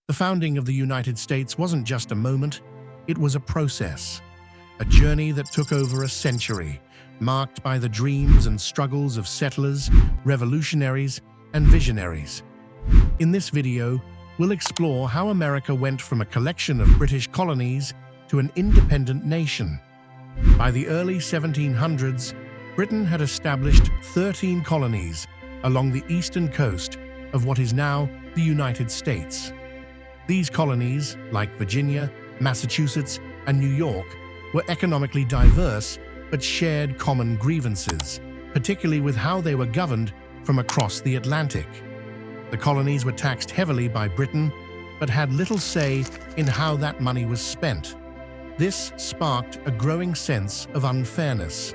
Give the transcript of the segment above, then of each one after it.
The founding of the United States wasn't just a moment, it was a process. A journey that took over a century, marked by the dreams and struggles of settlers, revolutionaries, and visionaries. In this video, we'll explore how America went from a collection of British colonies to an independent nation. By the early 1700s, Britain had established 13 colonies along the eastern coast of what is now the United States. These colonies, like Virginia, Massachusetts, and New York, were economically diverse but shared common grievances, particularly with how they were governed from across the Atlantic. The colonies were taxed heavily by Britain, but had little say in how that money was spent. This sparked a growing sense of unfairness.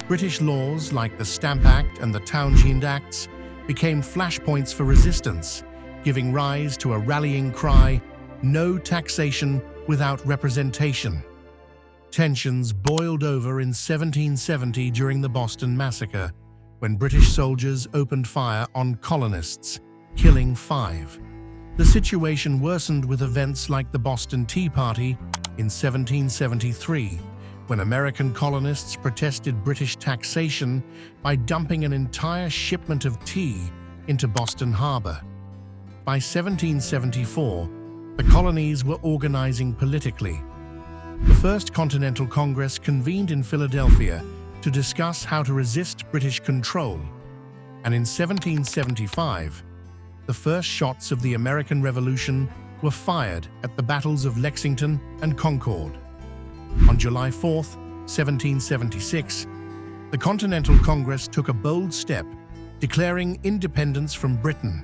British laws like the Stamp Act and the Townshend Acts became flashpoints for resistance, giving rise to a rallying cry, "No taxation without representation." Tensions boiled over in 1770 during the Boston Massacre, when British soldiers opened fire on colonists, killing 5. The situation worsened with events like the Boston Tea Party in 1773, when American colonists protested British taxation by dumping an entire shipment of tea into Boston Harbor. By 1774, the colonies were organizing politically. The First Continental Congress convened in Philadelphia to discuss how to resist British control, and in 1775, the first shots of the American Revolution were fired at the battles of Lexington and Concord. On July 4, 1776, the Continental Congress took a bold step, declaring independence from Britain.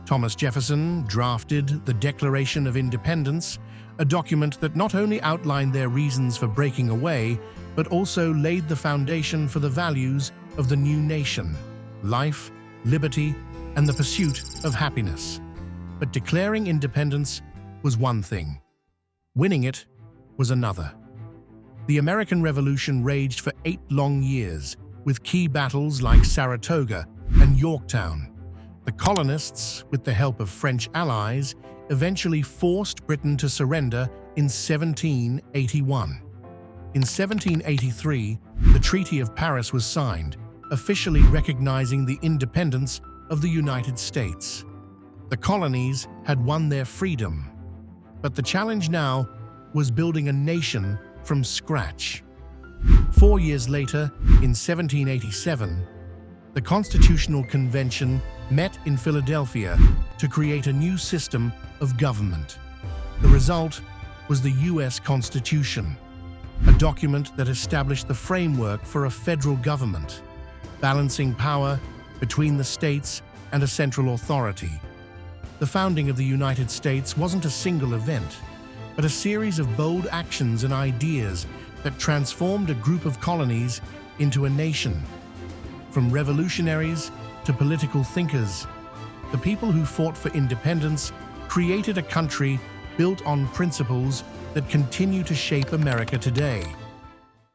Thomas Jefferson drafted the Declaration of Independence, a document that not only outlined their reasons for breaking away, but also laid the foundation for the values of the new nation: life, liberty, and the pursuit of happiness. But declaring independence was one thing. Winning it was another. The American Revolution raged for 8 long years, with key battles like Saratoga and Yorktown. The colonists, with the help of French allies, eventually forced Britain to surrender in 1781. In 1783, the Treaty of Paris was signed, officially recognizing the independence of the United States. The colonies had won their freedom, but the challenge now was building a nation from scratch. 4 years later, in 1787, the Constitutional Convention met in Philadelphia to create a new system of government. The result was the U.S. Constitution, a document that established the framework for a federal government, balancing power between the states and a central authority. The founding of the United States wasn't a single event, but a series of bold actions and ideas that transformed a group of colonies into a nation. From revolutionaries to political thinkers, the people who fought for independence created a country built on principles that continue to shape America today.